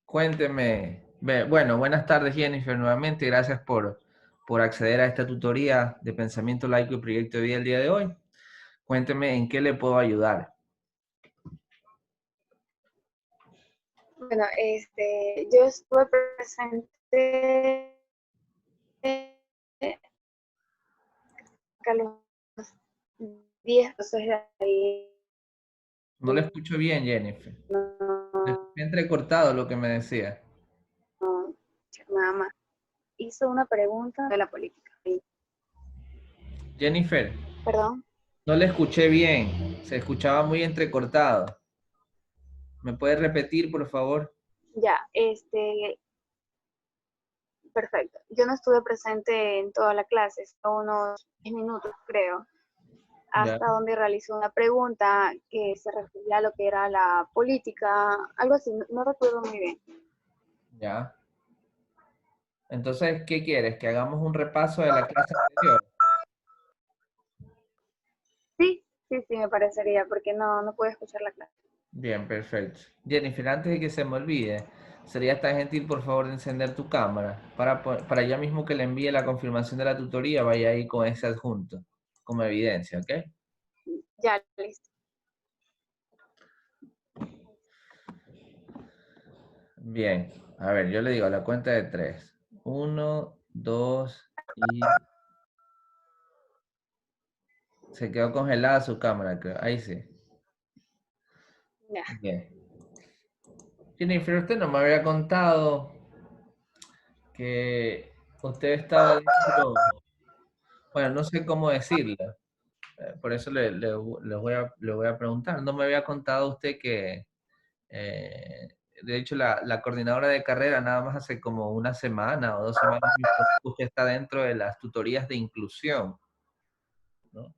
Cuénteme. Bueno, buenas tardes, Jennifer, nuevamente. Gracias por acceder a esta tutoría de pensamiento laico y proyecto de vida el día de hoy. Cuénteme en qué le puedo ayudar. Bueno, yo estuve presente a los 10 entonces de ahí No le escucho bien, Jennifer. Le no, escuché entrecortado lo que me decía. nada más. Hizo una pregunta de la política. Jennifer, Perdón, no le escuché bien. Se escuchaba muy entrecortado. ¿Me puede repetir, por favor? ya, perfecto. Yo no estuve presente en toda la clase, solo unos 10 minutos creo, Ya, hasta donde realizó una pregunta que se refería a lo que era la política, algo así, no recuerdo muy bien. ya. Entonces, ¿qué quieres? ¿Que hagamos un repaso de la clase anterior? Sí, me parecería, porque no pude escuchar la clase. Bien, perfecto. Jennifer, antes de que se me olvide, sería tan gentil, por favor, de encender tu cámara para ya mismo que le envíe la confirmación de la tutoría, vaya ahí con ese adjunto, como evidencia, ¿ok? Ya, listo. Bien, a ver, yo le digo a la cuenta de tres. Uno, dos y... Se quedó congelada su cámara, creo. Ahí sí. Ya. Bien. Jennifer, usted no me había contado que usted estaba dentro, bueno, no sé cómo decirlo. Por eso le voy a preguntar. No me había contado usted que, eh, de hecho, la coordinadora de carrera nada más hace como una semana o 2 semanas usted está dentro de las tutorías de inclusión, ¿no?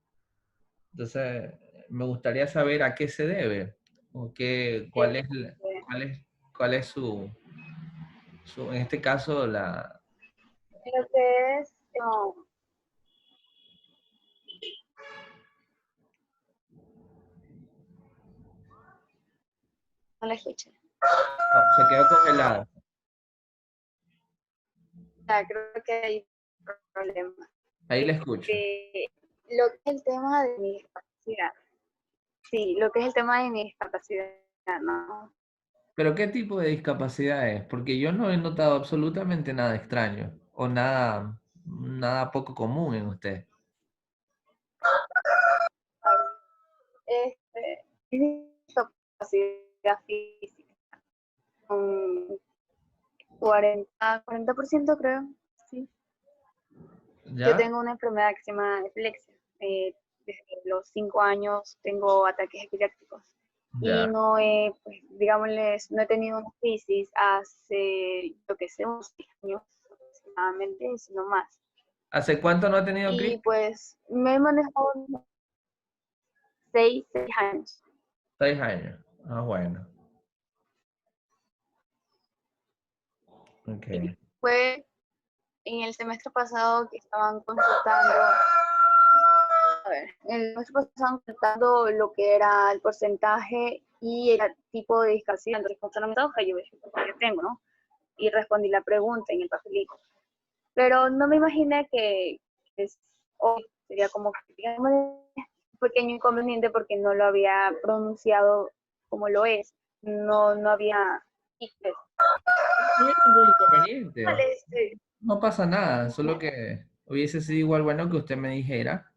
Entonces, me gustaría saber a qué se debe, o qué, Este, cuál es en este caso, lo que es, no la escuché. no, se quedó congelada. Ya, creo que hay problema. Ahí le escucho. Lo que es el tema de mi discapacidad. Sí, lo que es el tema de mi discapacidad, ¿no? Pero ¿qué tipo de discapacidad es? Porque yo no he notado absolutamente nada extraño o nada poco común en usted. Es discapacidad física, un 40% creo, sí. Yo ¿Ya? tengo una enfermedad que se llama epilepsia. Desde los 5 años tengo ataques epilépticos y Ya. no he, pues, digámosles, no he tenido una crisis hace, yo que sé, unos 10 años aproximadamente, sino más. ¿Hace cuánto no ha tenido Y crisis? pues me he manejado 6 años. 6 años. Ah, bueno. Ok. Y fue en el semestre pasado que estaban consultando, a ver, en el semestre pasado estaban consultando lo que era el porcentaje y el tipo de discapacidad. Entonces, con la hoja, yo dije, pues, yo tengo, ¿no? Y respondí la pregunta en el papelito. Pero no me imaginé que hoy sería como que, digamos, un pequeño inconveniente porque no lo había pronunciado como lo es. No había... No hay ningún inconveniente. Este, No pasa nada, solo que hubiese sido igual bueno que usted me dijera,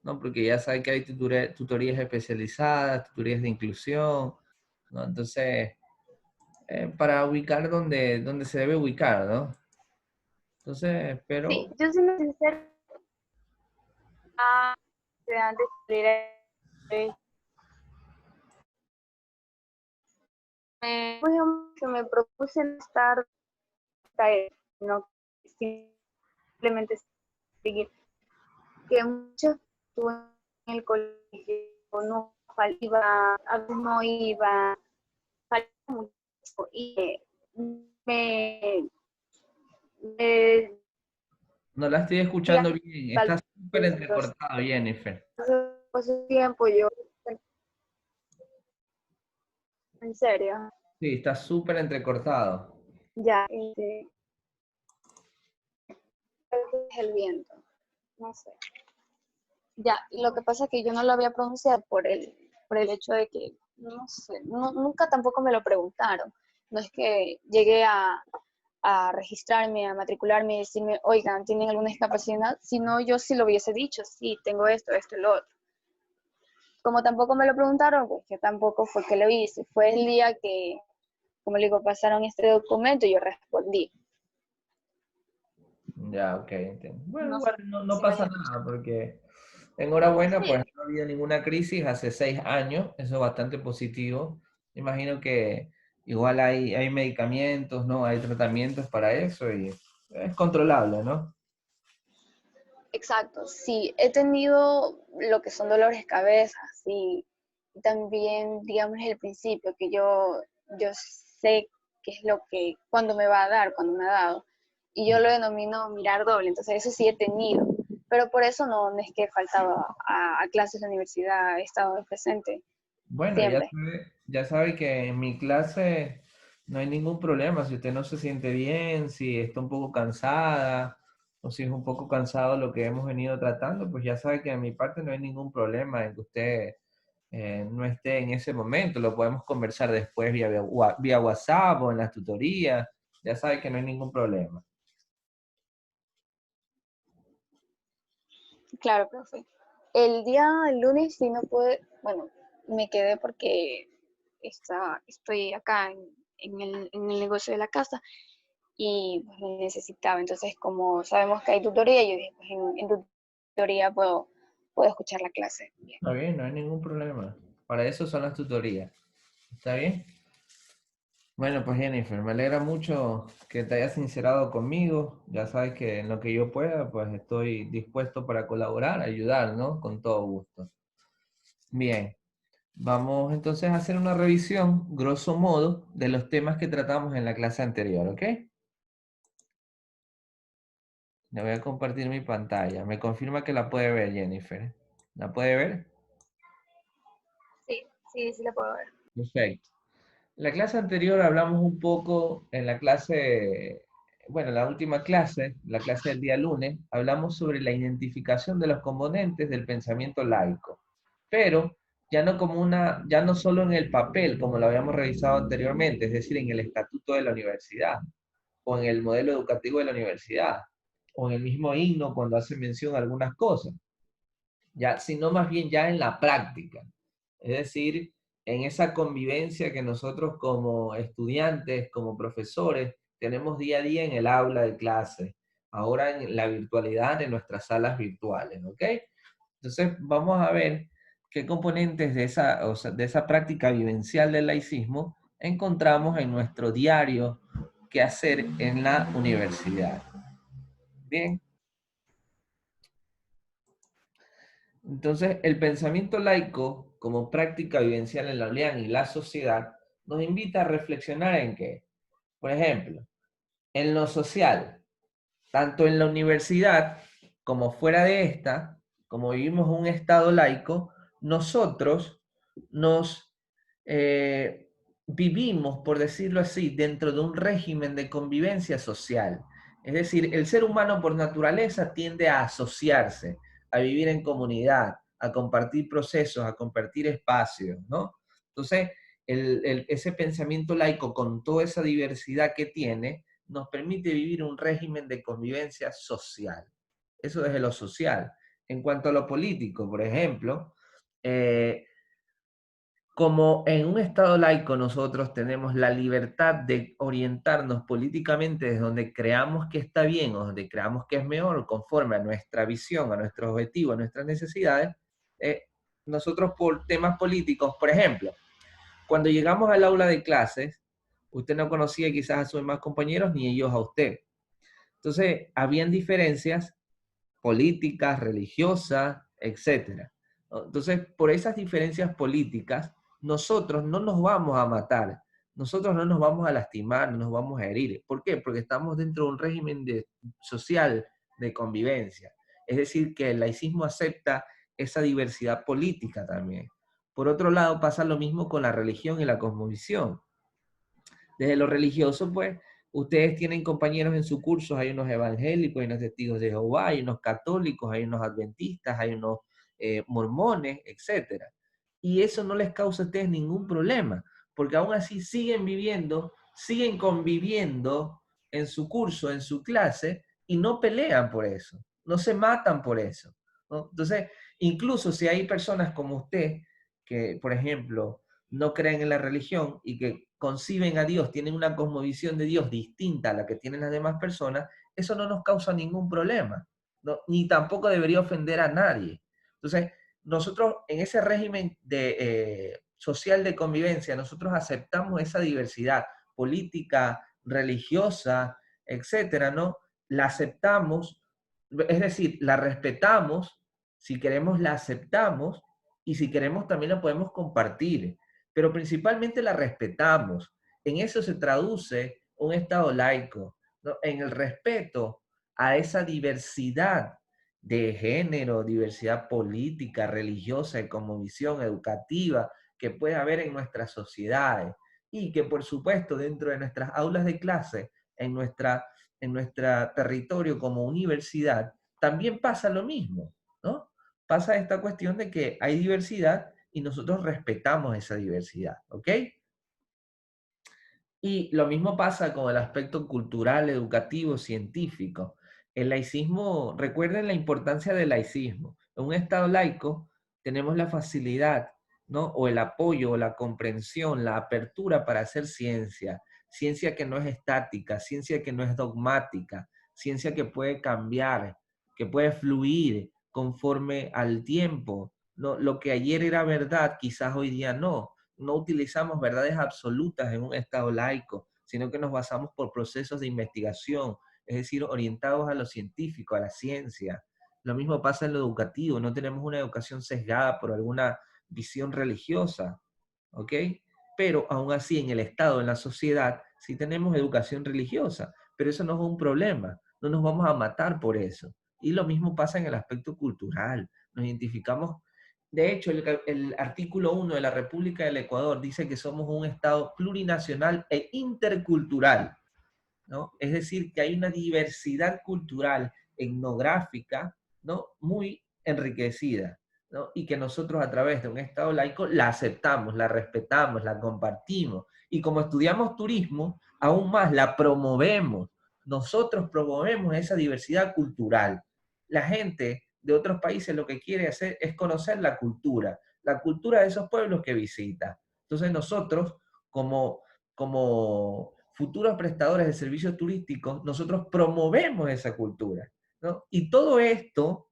¿no? Porque ya sabe que hay tutorías especializadas, tutorías de inclusión, ¿no? Entonces, para ubicar donde se debe ubicar, ¿no? Entonces, sí, pero yo soy sincera, antes de salir que me propuse no estar caer, no simplemente seguir, que muchos estuve en el colegio, no iba, a veces no iba, faltaba mucho y me, me no la estoy escuchando bien, está súper entrecortado, Jennifer. hace tiempo yo, en serio, Sí, está súper entrecortado. Ya, creo que es el viento, no sé. Ya, lo que pasa es que yo no lo había pronunciado por el hecho de que, no sé, nunca tampoco me lo preguntaron. No es que llegué a registrarme, a matricularme y decirme, oigan, ¿tienen alguna discapacidad? Sino yo sí lo hubiese dicho, sí, tengo esto y lo otro. Como tampoco me lo preguntaron, pues yo tampoco fue que lo hice. Fue el día que, como le digo, pasaron este documento y yo respondí. Ya, ok, entiendo. Bueno, No igual sé no si me pasa dejo. nada porque enhorabuena, pues Sí, no ha habido ninguna crisis hace 6 años, eso es bastante positivo. Imagino que igual hay medicamentos, ¿no? Hay tratamientos para eso y es controlable, ¿no? exacto. Sí, he tenido lo que son dolores de cabeza, sí. Y también, digamos, el principio, que yo sé qué es lo que, cuando me va a dar, cuando me ha dado. Y yo lo denomino mirar doble, entonces eso sí he tenido. Pero por eso no es que he faltado a clases de la universidad, he estado presente Bueno, siempre. ya sabe que en mi clase no hay ningún problema. Si usted no se siente bien, si está un poco cansada o si es un poco cansado lo que hemos venido tratando, pues ya sabe que en mi parte no hay ningún problema en que usted no esté en ese momento. Lo podemos conversar después vía WhatsApp o en las tutorías. Ya sabe que no hay ningún problema. Claro, profe. El lunes sí no pude, bueno, me quedé porque estoy acá en el negocio de la casa y pues, lo necesitaba. Entonces, como sabemos que hay tutoría, yo dije, pues en tutoría puedo escuchar la clase. Bien. Está bien, no hay ningún problema. Para eso son las tutorías. ¿Está bien? Bueno, pues Jennifer, me alegra mucho que te hayas sincerado conmigo. Ya sabes que en lo que yo pueda, pues estoy dispuesto para colaborar, ayudar, ¿no? Con todo gusto. Bien, vamos entonces a hacer una revisión, grosso modo, de los temas que tratamos en la clase anterior, ¿ok? Le voy a compartir mi pantalla. Me confirma que la puede ver, Jennifer. ¿La puede ver? Sí, sí, sí la puedo ver. Perfecto. La clase anterior hablamos un poco, en la clase, bueno, la última clase, la clase del día lunes, hablamos sobre la identificación de los componentes del pensamiento laico, pero ya no solo en el papel, como lo habíamos revisado anteriormente, es decir, en el estatuto de la universidad, o en el modelo educativo de la universidad, o en el mismo himno cuando hace mención a algunas cosas, ya, sino más bien ya en la práctica. Es decir, en esa convivencia que nosotros como estudiantes, como profesores, tenemos día a día en el aula de clase, ahora en la virtualidad de nuestras salas virtuales, ¿ok? Entonces vamos a ver qué componentes de esa, o sea, de esa práctica vivencial del laicismo encontramos en nuestro diario que hacer en la universidad. Bien, entonces, el pensamiento laico, como práctica vivencial en la ULIAN y la sociedad, nos invita a reflexionar en que, por ejemplo, en lo social, tanto en la universidad como fuera de esta, como vivimos un estado laico, nosotros nos vivimos, por decirlo así, dentro de un régimen de convivencia social. Es decir, el ser humano por naturaleza tiende a asociarse, a vivir en comunidad, a compartir procesos, a compartir espacios, ¿no? Entonces, ese pensamiento laico con toda esa diversidad que tiene, nos permite vivir un régimen de convivencia social. Eso desde lo social. En cuanto a lo político, por ejemplo, eh, como en un Estado laico nosotros tenemos la libertad de orientarnos políticamente desde donde creamos que está bien o donde creamos que es mejor, conforme a nuestra visión, a nuestros objetivos, a nuestras necesidades, eh, nosotros por temas políticos, por ejemplo, cuando llegamos al aula de clases, usted no conocía quizás a sus demás compañeros ni ellos a usted. Entonces, habían diferencias políticas, religiosas, etcétera. Entonces, por esas diferencias políticas, nosotros no nos vamos a matar, nosotros no nos vamos a lastimar, no nos vamos a herir. ¿Por qué? Porque estamos dentro de un régimen social de convivencia. Es decir, que el laicismo acepta esa diversidad política también. Por otro lado, pasa lo mismo con la religión y la cosmovisión. Desde lo religioso, pues, Ustedes tienen compañeros en su curso, hay unos evangélicos, hay unos testigos de Jehová, hay unos católicos, hay unos adventistas, hay unos mormones, etc. Y eso no les causa a ustedes ningún problema, porque aún así siguen viviendo, siguen conviviendo en su curso, en su clase, y no pelean por eso, no se matan por eso, ¿no? Entonces, incluso si hay personas como usted, que, por ejemplo, no creen en la religión y que conciben a Dios, tienen una cosmovisión de Dios distinta a la que tienen las demás personas, eso no nos causa ningún problema, ¿no? Ni tampoco debería ofender a nadie. Entonces, nosotros en ese régimen social de convivencia, nosotros aceptamos esa diversidad política, religiosa, etcétera, ¿no? La aceptamos, es decir, la respetamos, si queremos la aceptamos y si queremos también la podemos compartir, pero principalmente la respetamos. En eso se traduce un Estado laico, ¿no? En el respeto a esa diversidad de género, diversidad política, religiosa, de cosmovisión, educativa, que puede haber en nuestras sociedades y que por supuesto dentro de nuestras aulas de clase, en nuestro territorio como universidad, también pasa lo mismo, ¿no? Pasa esta cuestión de que hay diversidad y nosotros respetamos esa diversidad, ¿ok? Y lo mismo pasa con el aspecto cultural, educativo, científico. El laicismo, recuerden la importancia del laicismo. En un Estado laico tenemos la facilidad, ¿no? O el apoyo, o la comprensión, la apertura para hacer ciencia. Ciencia que no es estática, ciencia que no es dogmática, ciencia que puede cambiar, que puede fluir conforme al tiempo. ¿No? Lo que ayer era verdad, quizás hoy día no. No utilizamos verdades absolutas en un Estado laico, sino que nos basamos por procesos de investigación, es decir, orientados a lo científico, a la ciencia. Lo mismo pasa en lo educativo, no tenemos una educación sesgada por alguna visión religiosa, ¿ok? Pero aún así en el Estado, en la sociedad, sí tenemos educación religiosa, pero eso no es un problema, no nos vamos a matar por eso. Y lo mismo pasa en el aspecto cultural, nos identificamos. De hecho, el artículo 1 de la República del Ecuador dice que somos un Estado plurinacional e intercultural, ¿no? Es decir, que hay una diversidad cultural, etnográfica, ¿no? Muy enriquecida, ¿no? Y que nosotros a través de un Estado laico la aceptamos, la respetamos, la compartimos. Y como estudiamos turismo, aún más la promovemos. Nosotros promovemos esa diversidad cultural. La gente de otros países lo que quiere hacer es conocer la cultura de esos pueblos que visita. Entonces nosotros, como futuros prestadores de servicios turísticos, nosotros promovemos esa cultura, ¿no? Y todo esto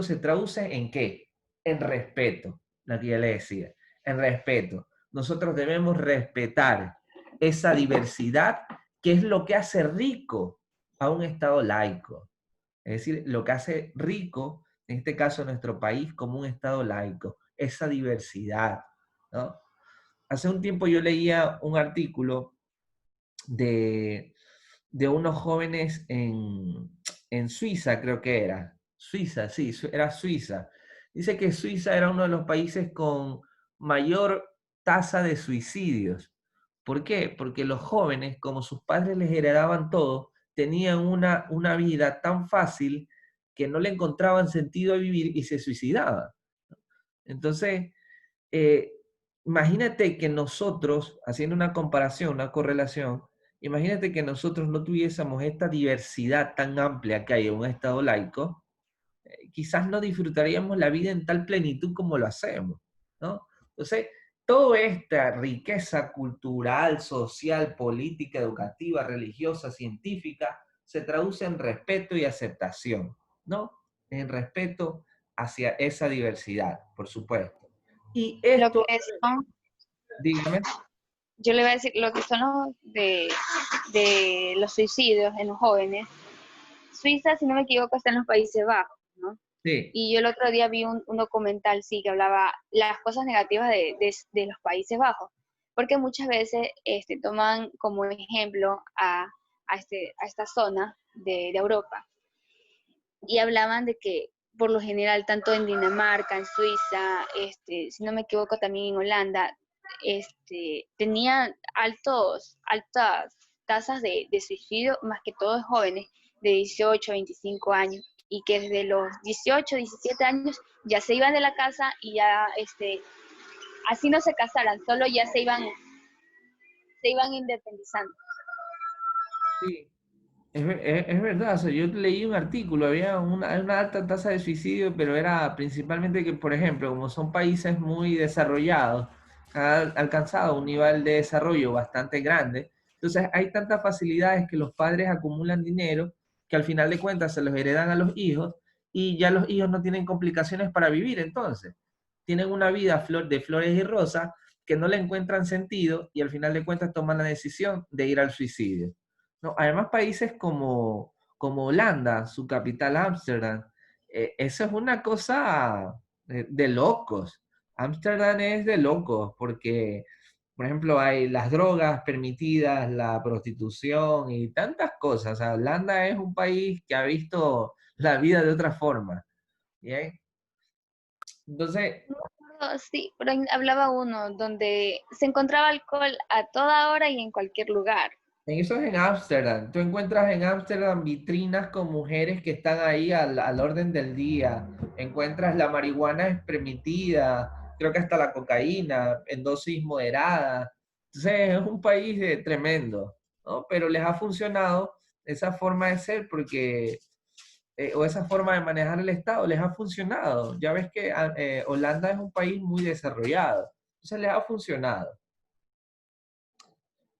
se traduce en ¿qué? En respeto, la que ya le decía, en respeto. Nosotros debemos respetar esa diversidad que es lo que hace rico a un Estado laico. Es decir, lo que hace rico, en este caso nuestro país, como un Estado laico, esa diversidad, ¿no? Hace un tiempo yo leía un artículo de, de unos jóvenes en Suiza, creo que era. Suiza, sí, era Suiza. Dice que Suiza era uno de los países con mayor tasa de suicidios. ¿Por qué? Porque los jóvenes, como sus padres les heredaban todo, tenían una vida tan fácil que no le encontraban sentido a vivir y se suicidaban. Entonces, eh, imagínate que nosotros, haciendo una comparación, una correlación, imagínate que nosotros no tuviésemos esta diversidad tan amplia que hay en un Estado laico, quizás no disfrutaríamos la vida en tal plenitud como lo hacemos, ¿no? Entonces, toda esta riqueza cultural, social, política, educativa, religiosa, científica, se traduce en respeto y aceptación, ¿no? En respeto hacia esa diversidad, por supuesto. Y Lo esto, que son, dígame. yo le voy a decir, lo que son los de los suicidios en los jóvenes. Suiza, si no me equivoco, está en los Países Bajos, ¿no? Sí, Y yo el otro día vi un documental, sí, que hablaba las cosas negativas de los Países Bajos, porque muchas veces toman como ejemplo a esta zona de Europa y hablaban de que por lo general, tanto en Dinamarca, en Suiza, si no me equivoco también en Holanda, tenían altas tasas de suicidio, más que todos jóvenes de 18, 25 años, y que desde los 18, 17 años ya se iban de la casa y ya, así no se casaran, solo ya se iban independizando. Sí, es verdad, o sea, yo leí un artículo, había una alta tasa de suicidio, pero era principalmente que, por ejemplo, como son países muy desarrollados, han alcanzado un nivel de desarrollo bastante grande, entonces hay tantas facilidades que los padres acumulan dinero que al final de cuentas se los heredan a los hijos y ya los hijos no tienen complicaciones para vivir, entonces tienen una vida de flores y rosas que no le encuentran sentido y al final de cuentas toman la decisión de ir al suicidio. No, además, países como Holanda, su capital Ámsterdam, eso es una cosa de locos. Ámsterdam es de locos porque, por ejemplo, hay las drogas permitidas, la prostitución y tantas cosas. O sea, Holanda es un país que ha visto la vida de otra forma. ¿Bien? Entonces, No me acuerdo, sí, pero hablaba uno donde se encontraba alcohol a toda hora y en cualquier lugar. eso es en Ámsterdam. Tú encuentras en Ámsterdam vitrinas con mujeres que están ahí al orden del día. Encuentras la marihuana es permitida, creo que hasta la cocaína en dosis moderadas. Entonces es un país tremendo, ¿no? Pero les ha funcionado esa forma de ser porque, o esa forma de manejar el Estado, les ha funcionado. Ya ves que Holanda es un país muy desarrollado. Entonces les ha funcionado.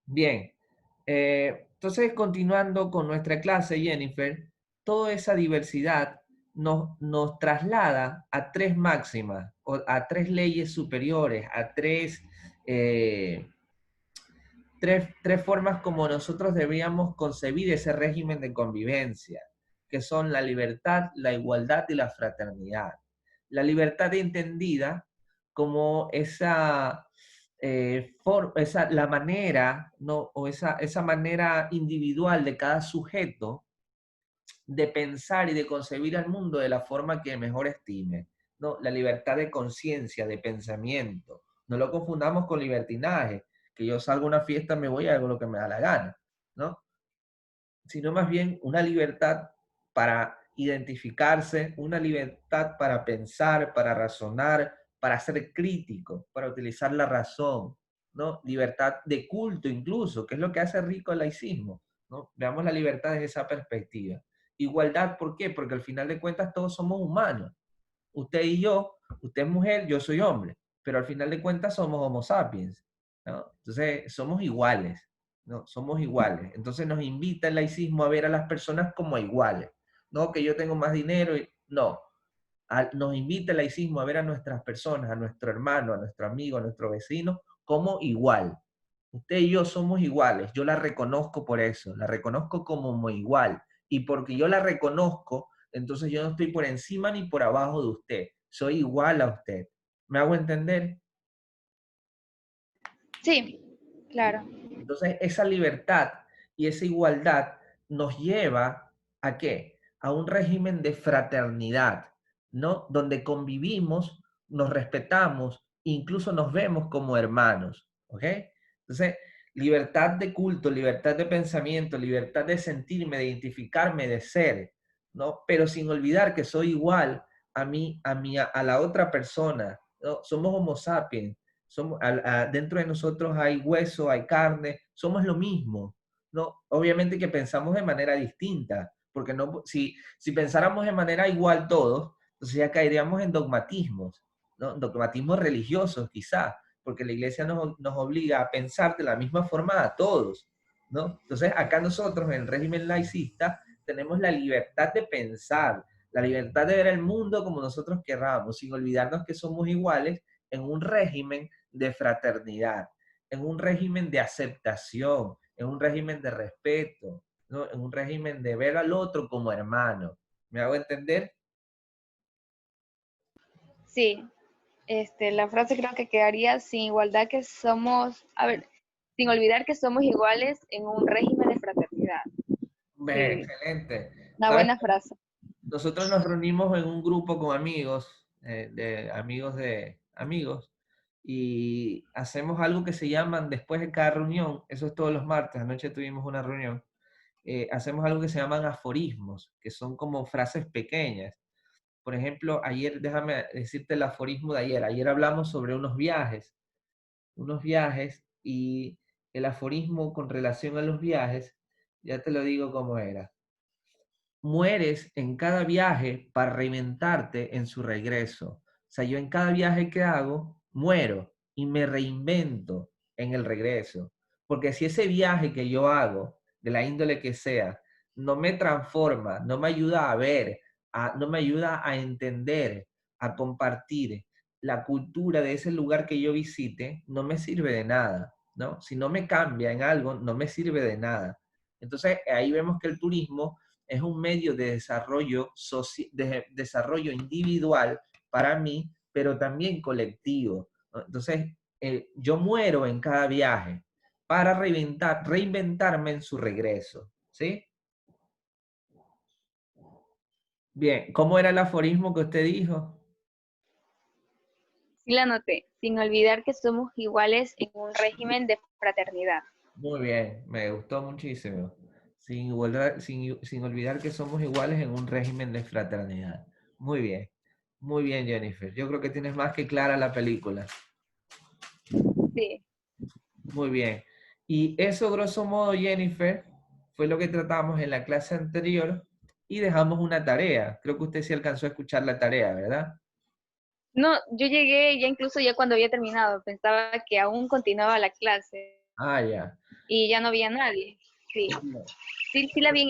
Bien, entonces continuando con nuestra clase, Jennifer, toda esa diversidad nos traslada a tres máximas, o a tres leyes superiores, a eh, tres formas como nosotros debíamos concebir ese régimen de convivencia, que son la libertad, la igualdad y la fraternidad. La libertad entendida como la manera, ¿no? O esa manera individual de cada sujeto de pensar y de concebir al mundo de la forma que mejor estime, ¿no? La libertad de conciencia, de pensamiento. No lo confundamos con libertinaje, que yo salgo a una fiesta, me voy y hago lo que me da la gana, ¿no? Sino más bien una libertad para identificarse, una libertad para pensar, para razonar, para ser crítico, para utilizar la razón, ¿no? Libertad de culto incluso, que es lo que hace rico el laicismo, ¿no? Veamos la libertad desde esa perspectiva. Igualdad, ¿por qué? Porque al final de cuentas todos somos humanos. Usted y yo, usted es mujer, yo soy hombre, pero al final de cuentas somos homo sapiens, ¿no? Entonces somos iguales, ¿no? Somos iguales. Entonces nos invita el laicismo a ver a las personas como iguales, no que yo tengo más dinero, no. Nos invita el laicismo a ver a nuestras personas, a nuestro hermano, a nuestro amigo, a nuestro vecino, como igual. Usted y yo somos iguales, yo la reconozco por eso, la reconozco como igual. Y porque yo la reconozco, entonces yo no estoy por encima ni por abajo de usted, soy igual a usted. ¿Me hago entender? Sí, claro. Entonces, esa libertad y esa igualdad nos lleva ¿a qué? A un régimen de fraternidad, ¿no? Donde convivimos, nos respetamos, incluso nos vemos como hermanos, ¿ok? Entonces, libertad de culto, libertad de pensamiento, libertad de sentirme, de identificarme, de ser, ¿no? Pero sin olvidar que soy igual a la otra persona, ¿no? Somos homo sapiens, dentro de nosotros hay hueso, hay carne, somos lo mismo, ¿no? Obviamente que pensamos de manera distinta, porque no, si pensáramos de manera igual todos, entonces ya caeríamos en dogmatismos, ¿no? Dogmatismos religiosos quizás, porque la iglesia nos obliga a pensar de la misma forma a todos, ¿no? Entonces acá nosotros en el régimen laicista tenemos la libertad de pensar, la libertad de ver el mundo como nosotros querramos, sin olvidarnos que somos iguales en un régimen de fraternidad, en un régimen de aceptación, en un régimen de respeto, ¿no? En un régimen de ver al otro como hermano. ¿Me hago entender? Sí, la frase creo que quedaría sin igualdad que somos, a ver, sin olvidar que somos iguales en un régimen de fraternidad. Sí, Excelente. una ¿Sabes? buena frase. Nosotros nos reunimos en un grupo con amigos, de amigos de amigos, y hacemos algo que se llaman, después de cada reunión, eso es todos los martes, anoche tuvimos una reunión, hacemos algo que se llaman aforismos, que son como frases pequeñas. Por ejemplo, ayer, déjame decirte el aforismo de ayer. Ayer hablamos sobre unos viajes y el aforismo con relación a los viajes, ya te lo digo cómo era. Mueres en cada viaje para reinventarte en su regreso. O sea, yo en cada viaje que hago, muero y me reinvento en el regreso. Porque si ese viaje que yo hago, de la índole que sea, no me transforma, no me ayuda a ver, no me ayuda a entender, a compartir la cultura de ese lugar que yo visite, no me sirve de nada, ¿no? Si no me cambia en algo, no me sirve de nada. Entonces, ahí vemos que el turismo es un medio de desarrollo individual para mí, pero también colectivo. Entonces, yo muero en cada viaje para reinventarme en su regreso. ¿Sí? Bien, ¿cómo era el aforismo que usted dijo? Sí la anoté, sin olvidar que somos iguales en un régimen de fraternidad. Muy bien, me gustó muchísimo. Sin olvidar que somos iguales en un régimen de fraternidad. Muy bien, Jennifer. Yo creo que tienes más que clara la película. Sí, Muy bien. Y eso, grosso modo, Jennifer, fue lo que tratamos en la clase anterior y dejamos una tarea. Creo que usted sí alcanzó a escuchar la tarea, ¿verdad? no, yo llegué ya incluso ya cuando había terminado, pensaba que aún continuaba la clase Ah, ya. y ya no había nadie. Sí, sí la vi.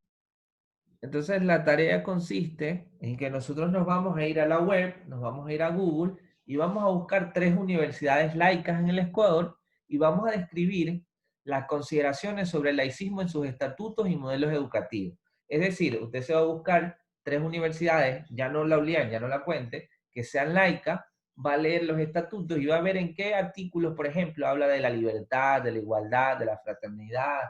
Entonces, la tarea consiste en que nosotros nos vamos a ir a la web, nos vamos a ir a Google y vamos a buscar 3 universidades laicas en el Ecuador y vamos a describir las consideraciones sobre el laicismo en sus estatutos y modelos educativos. Es decir, usted se va a buscar 3 universidades, ya no la olían, ya no la cuente, que sean laicas, va a leer los estatutos y va a ver en qué artículos, por ejemplo, habla de la libertad, de la igualdad, de la fraternidad,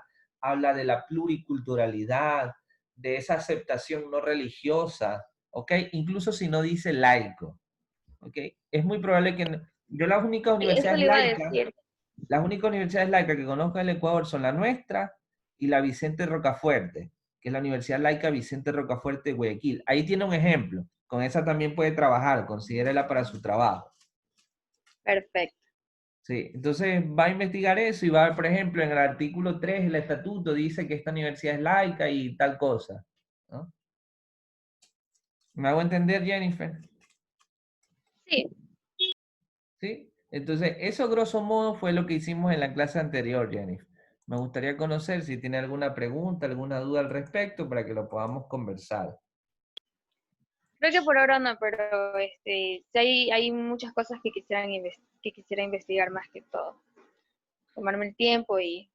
habla de la pluriculturalidad, de esa aceptación no religiosa, ¿ok? Incluso si no dice laico, ¿ok? Es muy probable que yo Eso le iba a decir. las únicas universidades laicas que conozco en el Ecuador son la nuestra y la Vicente Rocafuerte, que es la Universidad Laica Vicente Rocafuerte de Guayaquil. Ahí tiene un ejemplo, con esa también puede trabajar, considérela para su trabajo. Perfecto. Sí, entonces va a investigar eso y va a ver, por ejemplo, en el artículo 3 del estatuto dice que esta universidad es laica y tal cosa, ¿no? ¿Me hago entender, Jennifer? Sí, ¿Sí? Entonces, eso grosso modo fue lo que hicimos en la clase anterior, Jennifer. Me gustaría conocer si tiene alguna pregunta, alguna duda al respecto para que lo podamos conversar. creo que por ahora no, pero sí hay muchas cosas que que quisiera investigar más que todo. Tomarme el tiempo y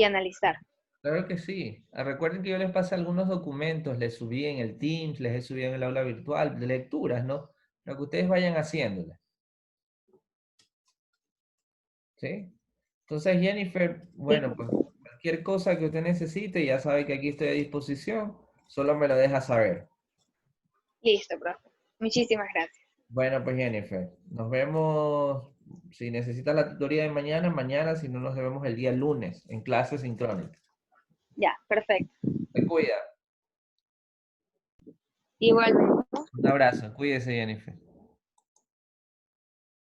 analizar. Claro que sí. Recuerden que yo les pasé algunos documentos, les subí en el Teams, les he subido en el aula virtual de lecturas, ¿no? Para que ustedes vayan haciéndolas. ¿Sí? Entonces, Jennifer, Sí, bueno, pues cualquier cosa que usted necesite, ya sabe que aquí estoy a disposición, solo me lo deja saber. listo, profe. Muchísimas gracias. Bueno, pues Jennifer, nos vemos, si necesitas la tutoría de mañana, mañana, si no nos vemos el día lunes en clase sincrónica. Ya, perfecto. Te cuida. Igualmente. Un abrazo, cuídese, Jennifer.